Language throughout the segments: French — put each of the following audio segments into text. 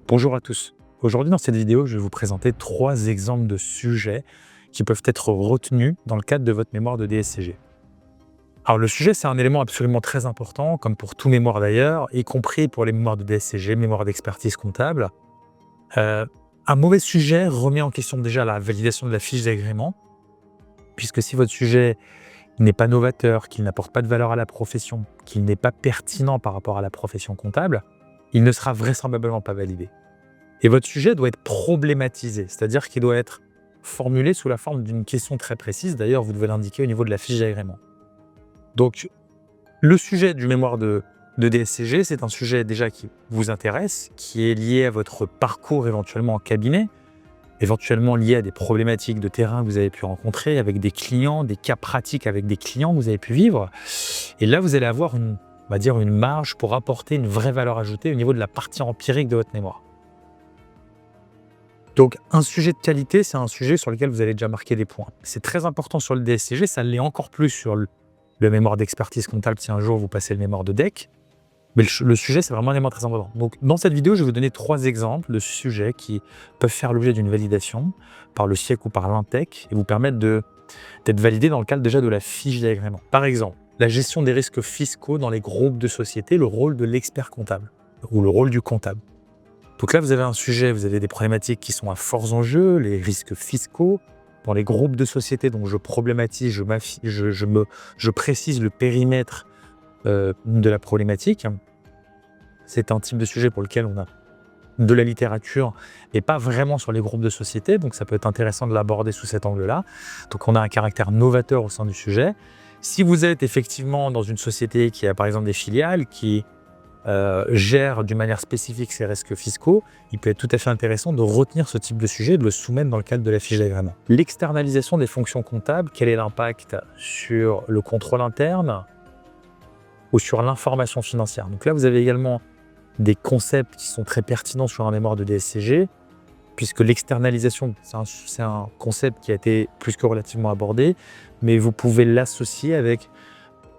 Bonjour à tous. Aujourd'hui, dans cette vidéo, je vais vous présenter 3 exemples de sujets qui peuvent être retenus dans le cadre de votre mémoire de DSCG. Alors, le sujet, c'est un élément absolument très important, comme pour tout mémoire d'ailleurs, y compris pour les mémoires de DSCG, mémoire d'expertise comptable. Euh, un mauvais sujet remet en question déjà la validation de la fiche d'agrément, puisque si votre sujet n'est pas novateur, qu'il n'apporte pas de valeur à la profession, qu'il n'est pas pertinent par rapport à la profession comptable, il ne sera vraisemblablement pas validé. Et votre sujet doit être problématisé, c'est-à-dire qu'il doit être formulé sous la forme d'une question très précise. D'ailleurs, vous devez l'indiquer au niveau de la fiche d'agrément. Donc, le sujet du mémoire de DSCG, c'est un sujet déjà qui vous intéresse, qui est lié à votre parcours éventuellement en cabinet, éventuellement lié à des problématiques de terrain que vous avez pu rencontrer avec des clients, des cas pratiques avec des clients que vous avez pu vivre. Et là, vous allez avoir on va dire une marge pour apporter une vraie valeur ajoutée au niveau de la partie empirique de votre mémoire. Donc, un sujet de qualité, c'est un sujet sur lequel vous allez déjà marquer des points. C'est très important sur le DSCG, ça l'est encore plus sur le mémoire d'expertise comptable si un jour vous passez le mémoire de DEC. Mais le sujet, c'est vraiment un élément très important. Donc, dans cette vidéo, je vais vous donner 3 exemples de sujets qui peuvent faire l'objet d'une validation par le SIEC ou par l'INTEC et vous permettre d'être validé dans le cadre déjà de la fiche d'agrément. Par exemple, la gestion des risques fiscaux dans les groupes de sociétés, le rôle de l'expert comptable ou le rôle du comptable. Donc là, vous avez un sujet, vous avez des problématiques qui sont à forts enjeux, les risques fiscaux dans les groupes de sociétés. Donc je problématise, je précise le périmètre de la problématique. C'est un type de sujet pour lequel on a de la littérature et pas vraiment sur les groupes de sociétés. Donc ça peut être intéressant de l'aborder sous cet angle-là. Donc on a un caractère novateur au sein du sujet. Si vous êtes effectivement dans une société qui a par exemple des filiales, qui gère d'une manière spécifique ses risques fiscaux, il peut être tout à fait intéressant de retenir ce type de sujet et de le soumettre dans le cadre de la fiche d'agrément. L'externalisation des fonctions comptables, quel est l'impact sur le contrôle interne ou sur l'information financière? Donc là, vous avez également des concepts qui sont très pertinents sur un mémoire de DSCG, puisque l'externalisation, c'est un concept qui a été plus que relativement abordé, mais vous pouvez l'associer avec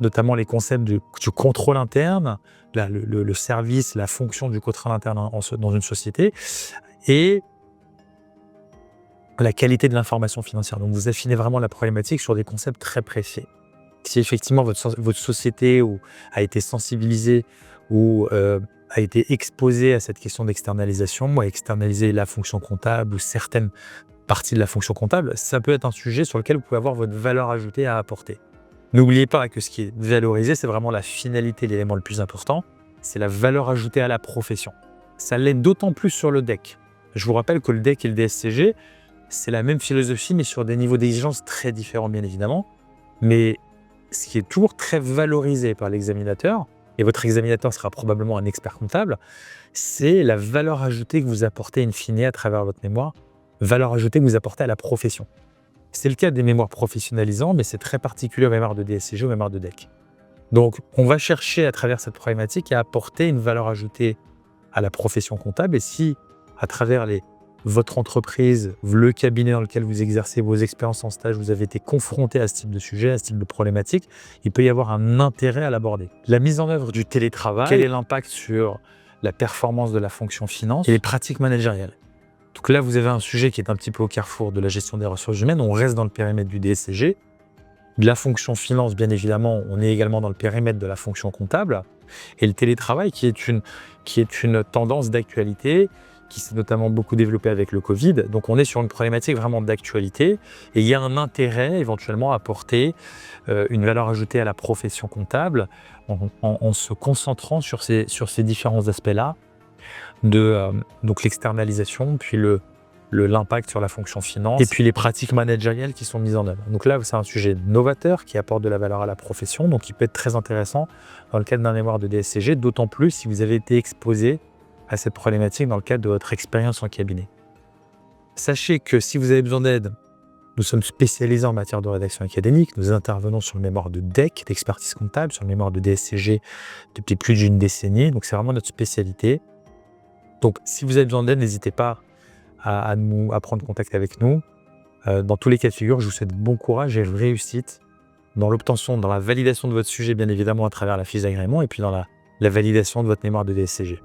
notamment les concepts du contrôle interne, le service, la fonction du contrôle interne dans une société, et la qualité de l'information financière. Donc vous affinez vraiment la problématique sur des concepts très précis. Si effectivement votre société a été sensibilisée ou a été exposée à cette question d'externalisation, ou à externaliser la fonction comptable ou certaines parties de la fonction comptable, ça peut être un sujet sur lequel vous pouvez avoir votre valeur ajoutée à apporter. N'oubliez pas que ce qui est valorisé, c'est vraiment la finalité, l'élément le plus important, c'est la valeur ajoutée à la profession. Ça l'est d'autant plus sur le DEC. Je vous rappelle que le DEC et le DSCG, c'est la même philosophie, mais sur des niveaux d'exigence très différents, bien évidemment. Mais ce qui est toujours très valorisé par l'examinateur, et votre examinateur sera probablement un expert comptable, c'est la valeur ajoutée que vous apportez in fine à travers votre mémoire, valeur ajoutée que vous apportez à la profession. C'est le cas des mémoires professionnalisants, mais c'est très particulier aux mémoires de DSCG, aux mémoires de DEC. Donc, on va chercher à travers cette problématique à apporter une valeur ajoutée à la profession comptable. Et si, à travers votre entreprise, le cabinet dans lequel vous exercez vos expériences en stage, vous avez été confronté à ce type de sujet, à ce type de problématique, il peut y avoir un intérêt à l'aborder. La mise en œuvre du télétravail, quel est l'impact sur la performance de la fonction finance et les pratiques managériales? Donc là, vous avez un sujet qui est un petit peu au carrefour de la gestion des ressources humaines. On reste dans le périmètre du DSCG. De la fonction finance, bien évidemment, on est également dans le périmètre de la fonction comptable. Et le télétravail, qui est une tendance d'actualité, qui s'est notamment beaucoup développée avec le Covid. Donc on est sur une problématique vraiment d'actualité. Et il y a un intérêt éventuellement à apporter une valeur ajoutée à la profession comptable en se concentrant sur ces différents aspects-là. Donc l'externalisation, puis l'impact sur la fonction finance, et puis les pratiques managériales qui sont mises en œuvre. Donc là, c'est un sujet novateur qui apporte de la valeur à la profession, donc il peut être très intéressant dans le cadre d'un mémoire de DSCG, d'autant plus si vous avez été exposé à cette problématique dans le cadre de votre expérience en cabinet. Sachez que si vous avez besoin d'aide, nous sommes spécialisés en matière de rédaction académique, nous intervenons sur le mémoire de DEC, d'expertise comptable, sur le mémoire de DSCG depuis plus d'une décennie, donc c'est vraiment notre spécialité. Donc, si vous avez besoin d'aide, n'hésitez pas à prendre contact avec nous. Dans tous les cas de figure, je vous souhaite bon courage et réussite dans l'obtention, dans la validation de votre sujet, bien évidemment, à travers la fiche d'agrément, et puis dans la validation de votre mémoire de DSCG.